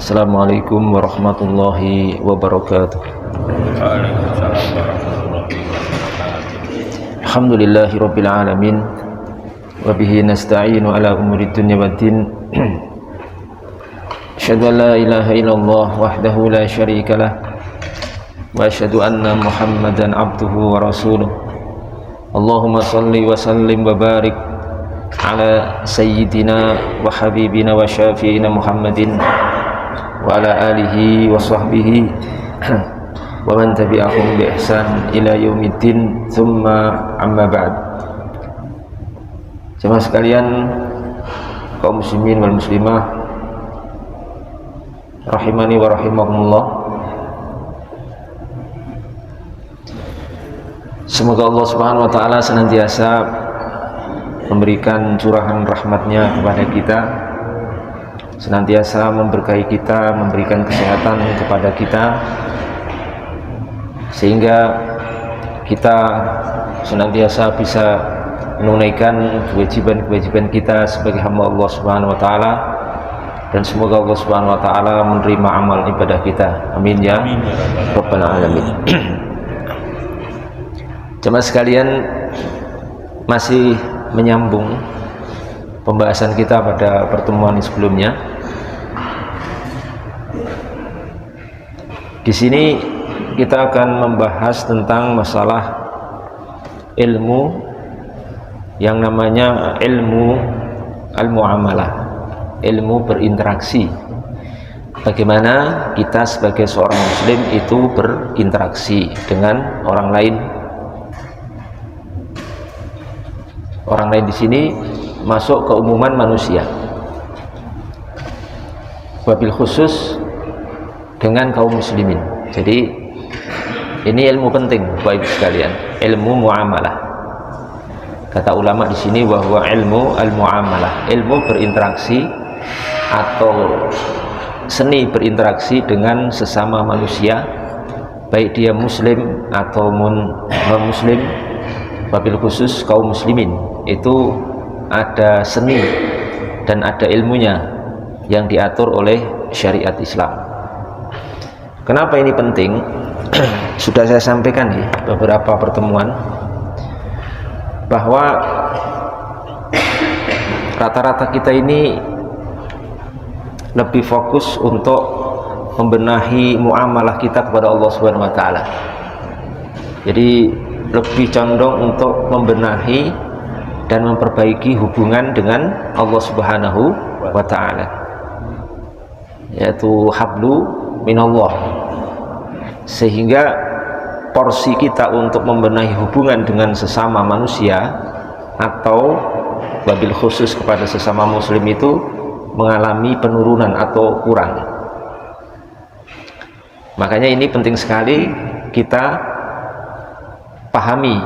Assalamualaikum warahmatullahi wabarakatuh. Waalaikumsalam warahmatullahi wabarakatuh. Alhamdulillahi rabbil alamin wa bihi nasta'inu ala umuri dunya waddin. Asyhadu an la ilaha illallah wahdahu la syarika lah wa asyhadu anna Muhammadan abduhu wa rasuluh. Allahumma salli wa sallim wa barik ala sayyidina wa habibina wa syafi'ina Muhammadin wa ala alihi wa sahbihi wa man tabi'ahum bi ihsan ila yaumiddin, thumma amma ba'd. Jemaah sekalian, kaum muslimin wal muslimah rahimani wa rahimakumullah. Semoga Allah Subhanahu wa taala senantiasa memberikan curahan rahmatnya kepada kita, senantiasa memberkahi kita, memberikan kesehatan kepada kita, sehingga kita senantiasa bisa menunaikan kewajiban-kewajiban kita sebagai hamba Allah Subhanahu wa taala, dan semoga Allah Subhanahu wa taala menerima amal ibadah kita. Amin ya rabbal alamin. Jemaah sekalian, masih menyambung pembahasan kita pada pertemuan sebelumnya. Di sini kita akan membahas tentang masalah ilmu yang namanya ilmu al-muamalah, ilmu berinteraksi. Bagaimana kita sebagai seorang muslim itu berinteraksi dengan orang lain. Orang lain di sini masuk ke umuman manusia, wabil khusus dengan kaum muslimin. Jadi ini ilmu penting baik sekalian, ilmu muamalah. Kata ulama di sini bahwa ilmu al-muamalah, ilmu berinteraksi atau seni berinteraksi dengan sesama manusia, baik dia muslim ataupun non muslim, wabil khusus kaum muslimin. Itu ada seni dan ada ilmunya yang diatur oleh syariat Islam. Kenapa ini penting? Sudah saya sampaikan di beberapa pertemuan bahwa rata-rata kita ini lebih fokus untuk membenahi muamalah kita kepada Allah Subhanahu wa taala. Jadi lebih condong untuk membenahi dan memperbaiki hubungan dengan Allah Subhanahu wa ta'ala, yaitu hablu minallah, sehingga porsi kita untuk membenahi hubungan dengan sesama manusia atau wabil khusus kepada sesama muslim itu mengalami penurunan atau kurang. Makanya ini penting sekali kita pahami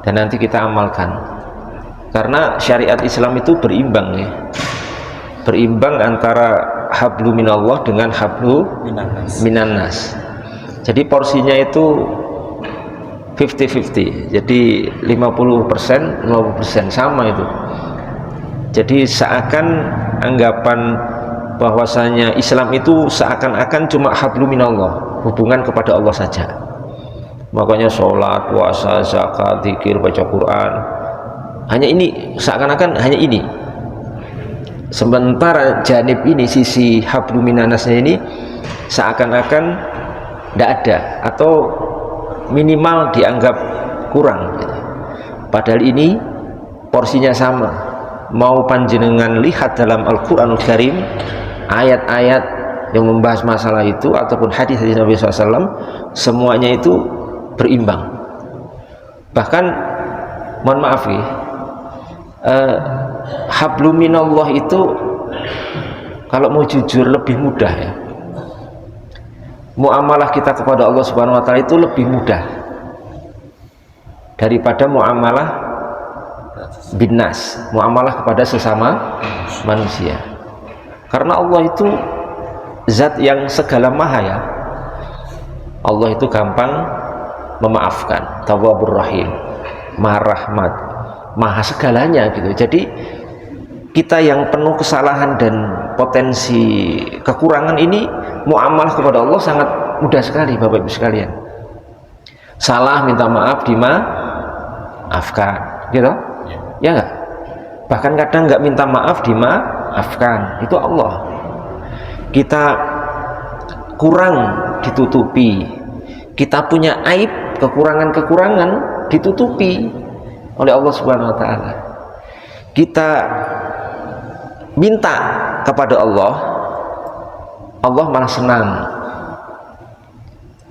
dan nanti kita amalkan. Karena syariat Islam itu berimbang ya. Berimbang antara hablu minallah dengan hablu minannas. Jadi porsinya itu 50-50. Jadi 50%, 50% sama itu. Jadi seakan anggapan bahwasanya Islam itu seakan-akan cuma hablu minallah, hubungan kepada Allah saja. Makanya sholat, puasa, zakat, zikir, baca Quran, hanya ini, seakan-akan hanya ini. Sementara janib ini, sisi hablu minannasnya ini seakan-akan tidak ada atau minimal dianggap kurang gitu. Padahal ini porsinya sama. Mau panjenengan lihat dalam Al-Quranul Karim, ayat-ayat yang membahas masalah itu ataupun hadis-hadis Nabi SAW, semuanya itu berimbang. Bahkan mohon maaf ya, hablu minallah itu kalau mau jujur lebih mudah ya. Muamalah kita kepada Allah Subhanahu wa taala itu lebih mudah daripada muamalah binnas, muamalah kepada sesama manusia. Karena Allah itu zat yang segala maha ya. Allah itu gampang memaafkan, Tawwabur Rahim, Maha Rahmat, maha segalanya gitu. Jadi kita yang penuh kesalahan dan potensi kekurangan ini, muamalah kepada Allah sangat mudah sekali Bapak Ibu sekalian. Salah minta maaf dimaafkan, gitu ya enggak? Bahkan kadang nggak minta maaf dimaafkan, itu Allah. Kita kurang ditutupi, kita punya aib, kekurangan-kekurangan ditutupi oleh Allah Subhanahu wa taala. Kita minta kepada Allah, Allah malah senang.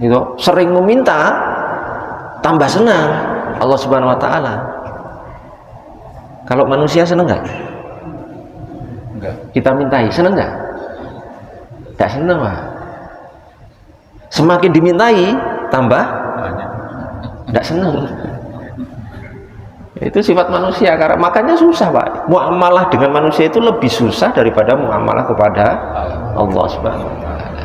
Gitu. Sering meminta tambah senang Allah Subhanahu wa taala. Kalau manusia senang nggak? Enggak. Kita mintai, senang nggak? Nggak senang, Pak. Semakin dimintai tambah Banyak. nggak senang. Itu sifat manusia, karena makanya susah Pak. Muamalah dengan manusia itu lebih susah daripada muamalah kepada Allah Subhanahu wa taala.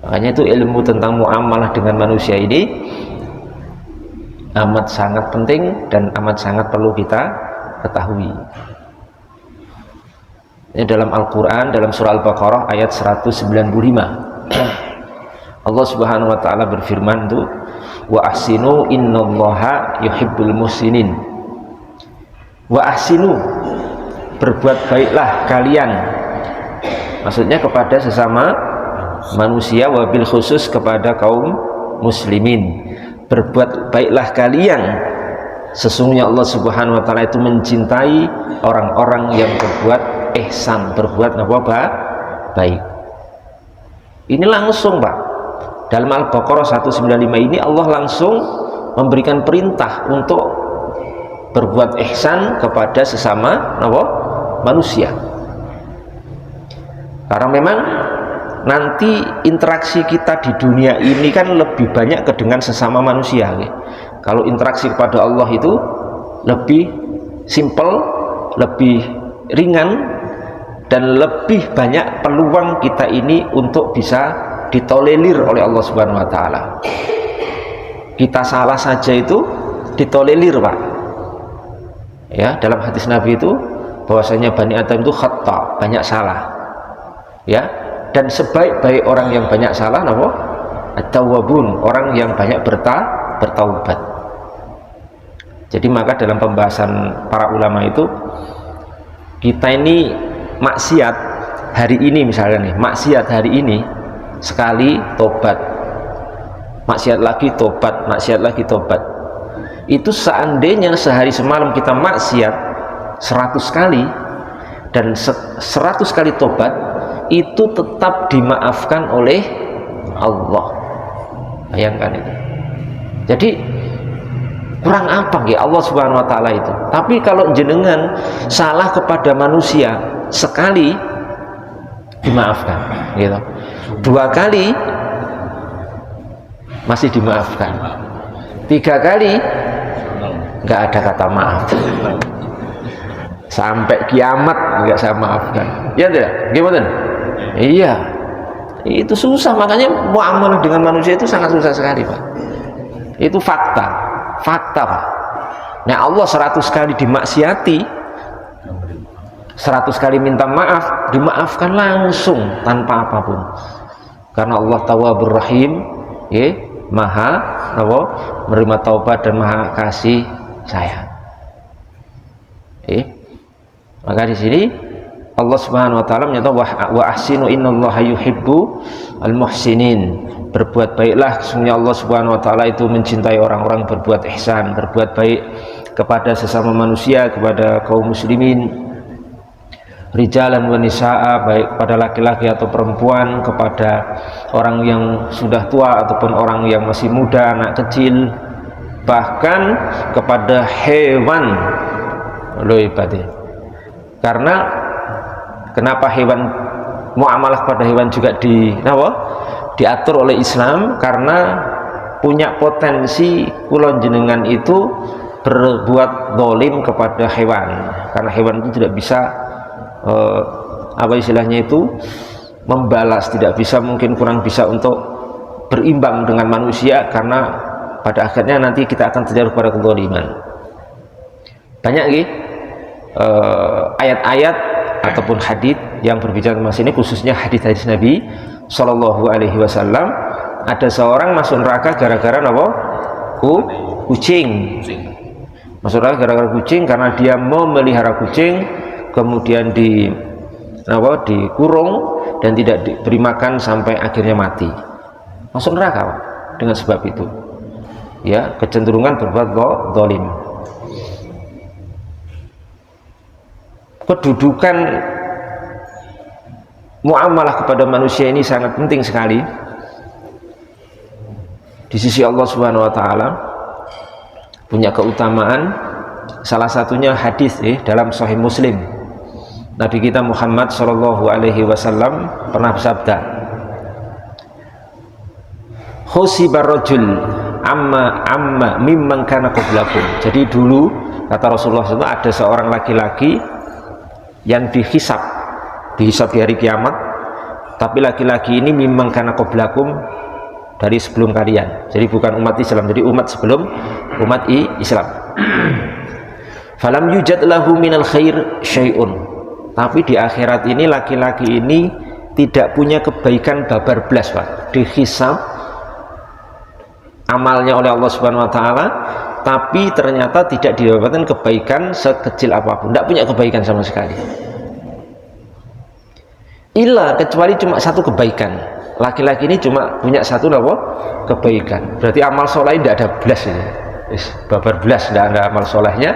Makanya itu ilmu tentang muamalah dengan manusia ini amat sangat penting dan amat sangat perlu kita ketahui. Ini dalam Al-Quran, dalam surah Al-Baqarah ayat 195. Allah Subhanahu wa taala berfirman tuh, wa ahsinu innallaha yuhibbul muhsinin. Wa ahsinu, berbuat baiklah kalian, maksudnya kepada sesama manusia, wabil khusus kepada kaum muslimin. Berbuat baiklah kalian, sesungguhnya Allah Subhanahu wa taala itu mencintai orang-orang yang berbuat ihsan, berbuat baik. Ini langsung Pak, dalam Al-Baqarah 195 ini Allah langsung memberikan perintah untuk berbuat ihsan kepada sesama manusia. Karena memang nanti interaksi kita di dunia ini kan lebih banyak dengan sesama manusia. Kalau interaksi kepada Allah itu lebih simple, lebih ringan, dan lebih banyak peluang kita ini untuk bisa ditolerir oleh Allah Subhanahu wa taala. Kita salah saja itu ditolerir Pak. Ya, dalam hadis Nabi itu bahwasanya Bani Adam itu khata, banyak salah. Ya, dan sebaik-baik orang yang banyak salah at-tawwabun, orang yang banyak bertaubat. Jadi maka dalam pembahasan para ulama itu, kita ini maksiat hari ini misalnya nih, maksiat hari ini sekali tobat, maksiat lagi tobat, maksiat lagi tobat. Itu seandainya sehari semalam kita maksiat 100 kali dan 100 kali tobat, itu tetap dimaafkan oleh Allah. Bayangkan itu. Jadi kurang apa nggih Allah Subhanahu wa taala itu. Tapi kalau jenengan salah kepada manusia sekali dimaafkan, gitu. 2 kali masih dimaafkan. 3 kali nggak ada kata maaf. Sampai kiamat nggak saya maafkan. Ya tidak? Gimana? Iya. Itu susah, makanya muamalah dengan manusia itu sangat susah sekali Pak. Itu fakta Pak. Nah Allah 100 kali dimaksiati, 100 kali minta maaf, dimaafkan langsung tanpa apapun, karena Allah Tawwabur Rahim, maha menerima taubat dan maha kasih sayang. Maka di sini Allah Subhanahu wa taala menyatakan wa ahsinu innallaha yuhibbu al-muhsinin. Berbuat baiklah, sesungguhnya Allah Subhanahu wa taala itu mencintai orang-orang berbuat ihsan, berbuat baik kepada sesama manusia, kepada kaum muslimin, rijalan wa nisaa, baik kepada laki-laki atau perempuan, kepada orang yang sudah tua ataupun orang yang masih muda, anak kecil, bahkan kepada hewan. Loh ibadah. Karena kenapa hewan, muamalah pada hewan juga diatur oleh Islam? Karena punya potensi kulon jenengan itu berbuat dolim kepada hewan, karena hewan itu tidak bisa apa istilahnya itu membalas, tidak bisa, mungkin kurang bisa untuk berimbang dengan manusia, karena pada akhirnya nanti kita akan terjatuh pada kezaliman. Banyak ayat-ayat ataupun hadis yang berbicara tentang ini, khususnya hadis-hadis Nabi Shallallahu Alaihi Wasallam. Ada seorang masuk neraka gara-gara apa? Kucing. Masuk neraka gara-gara kucing karena dia memelihara kucing, kemudian dikurung dan tidak diberi makan sampai akhirnya mati. Masuk neraka Pak, dengan sebab itu. Ya, kecenderungan berbuat zalim. Kedudukan muamalah kepada manusia ini sangat penting sekali di sisi Allah Subhanahu wa taala, punya keutamaan. Salah satunya hadis dalam Sahih Muslim. Nabi kita Muhammad Shallallahu Alaihi Wasallam pernah bersabda, "Khusibar rajul amma mimman kana qablakum." Jadi dulu kata Rasulullah SAW, ada seorang laki-laki yang dihisab di hari kiamat, tapi laki-laki ini mimman kana qablakum, dari sebelum kalian. Jadi bukan umat Islam, jadi umat sebelum umat Islam. Falam yujad lahu minal khair syai'un. Tapi di akhirat ini laki-laki ini tidak punya kebaikan babar blas Pak. Dihisab amalnya oleh Allah Subhanahu wa taala, tapi ternyata tidak didapatkan kebaikan sekecil apapun, tidak punya kebaikan sama sekali. Kecuali cuma satu kebaikan. Laki-laki ini cuma punya satu kebaikan. Berarti amal soleh tidak ada belas ini. Babar belas, tidak ada amal solehnya.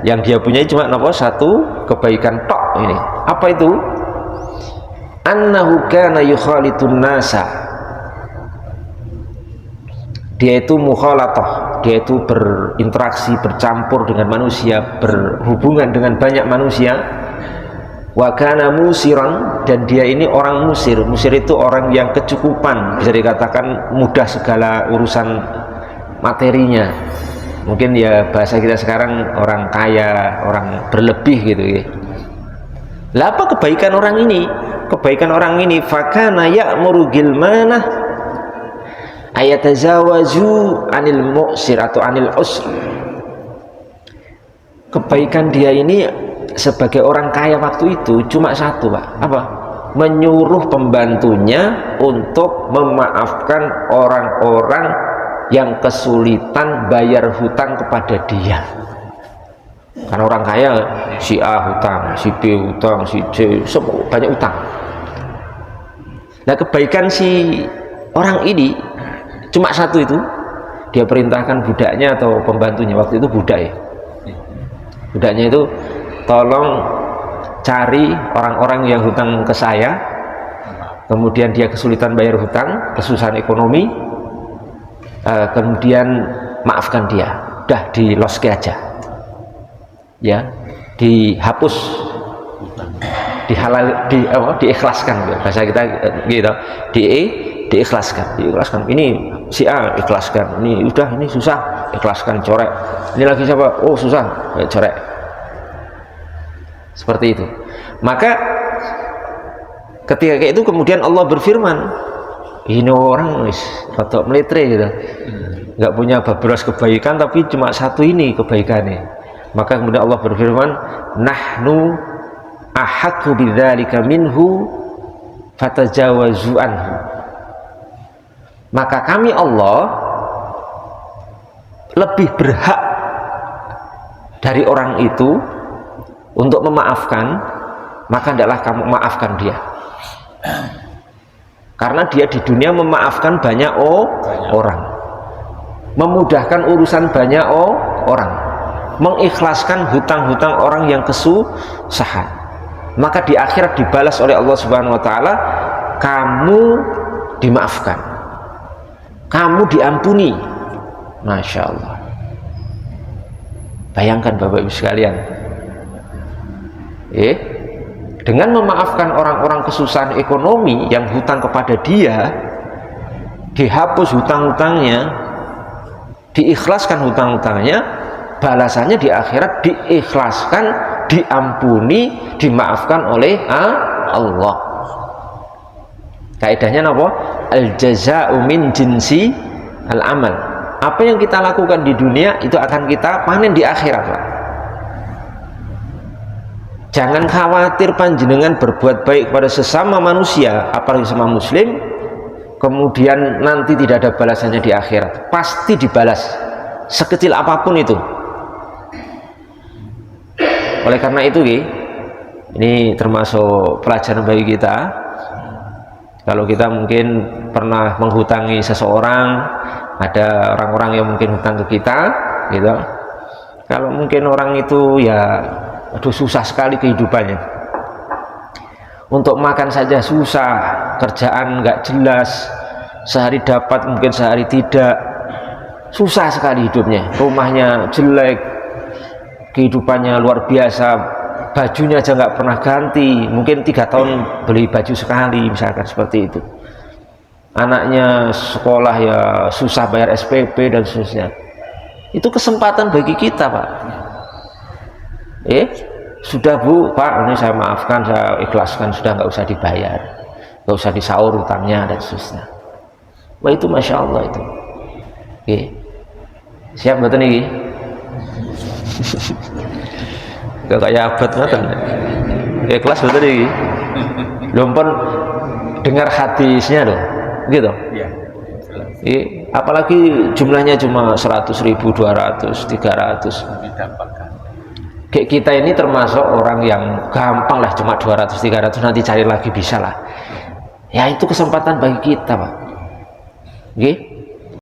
Yang dia punya cuma satu kebaikan tok ini. Apa itu? Annahu kana yukhalitun nasa. Dia itu mukhalatah, dia itu berinteraksi, bercampur dengan manusia, berhubungan dengan banyak manusia. Wa kana musiran, dan dia ini orang musir. Musir itu orang yang kecukupan, bisa dikatakan mudah segala urusan materinya. Mungkin ya bahasa kita sekarang orang kaya, orang berlebih gitu ya. Lah apa kebaikan orang ini? Kebaikan orang ini fakana ya'muru gilmanah ayatazawazu anil mu'sir atau anil usr. Kebaikan dia ini sebagai orang kaya waktu itu cuma satu Pak, apa? Menyuruh pembantunya untuk memaafkan orang-orang yang kesulitan bayar hutang kepada dia. Karena orang kaya, si A hutang, si B hutang, si C semua banyak hutang. Nah kebaikan si orang ini cuma satu itu, dia perintahkan budaknya atau pembantunya, waktu itu budak ya, budaknya itu, tolong cari orang-orang yang hutang ke saya, kemudian dia kesulitan bayar hutang, kesusahan ekonomi, kemudian maafkan dia, udah di loske aja ya, dihapus, diikhlaskan bahasa kita gitu, diikhlaskan. Ini si A ikhlaskan, ini udah, ini susah, ikhlaskan, corek. Ini lagi siapa? Oh susah, corek. Seperti itu. Maka ketika itu kemudian Allah berfirman, ini orang rotok meletre gitu, nggak punya babras kebaikan, tapi cuma satu ini kebaikannya. Maka kemudian Allah berfirman, nahnu ahaqqu bidzalika minhu fatajawazu anhu. Maka kami Allah lebih berhak dari orang itu untuk memaafkan, maka hendaklah kamu maafkan dia. Karena dia di dunia memaafkan banyak orang, memudahkan urusan banyak orang, mengikhlaskan hutang-hutang orang yang kesusahan. Maka di akhirat dibalas oleh Allah Subhanahu wa taala, kamu dimaafkan, kamu diampuni. Masya Allah. Bayangkan Bapak Ibu sekalian, dengan memaafkan orang-orang kesusahan ekonomi yang hutang kepada dia, dihapus hutang-hutangnya, diikhlaskan hutang-hutangnya, balasannya di akhirat diikhlaskan, diampuni, dimaafkan oleh Allah. Kaidahnya apa? Al jaza'u min jinsi al amal. Apa yang kita lakukan di dunia itu akan kita panen di akhirat lah. Jangan khawatir panjenengan berbuat baik kepada sesama manusia, apalagi sesama muslim, kemudian nanti tidak ada balasannya di akhirat. Pasti dibalas, sekecil apapun itu. Oleh karena itu, ini termasuk pelajaran bagi kita. Kalau kita mungkin pernah menghutangi seseorang, ada orang-orang yang mungkin hutang ke kita, gitu. Kalau mungkin orang itu ya, aduh susah sekali kehidupannya, untuk makan saja susah, kerjaan nggak jelas, sehari dapat mungkin sehari tidak, susah sekali hidupnya, rumahnya jelek, kehidupannya luar biasa, bajunya aja nggak pernah ganti, mungkin 3 tahun beli baju sekali, misalkan seperti itu. Anaknya sekolah ya susah bayar SPP dan seterusnya. Itu kesempatan bagi kita, Pak. Sudah Bu, Pak, ini saya maafkan, saya ikhlaskan, sudah nggak usah dibayar, nggak usah disaur utangnya dan seterusnya. Wah, itu Masya Allah itu. Siap betul nih? Gak kayak abad betul. Ikhlas betul nih. Lompon dengar hadisnya loh, gitu. Iya. Apalagi jumlahnya cuma 100.000, 200, 300. Didapatkan. Kayak kita ini termasuk orang yang gampang lah, cuma 200, 300 nanti cari lagi bisa lah. Ya itu kesempatan bagi kita, Pak. Oke?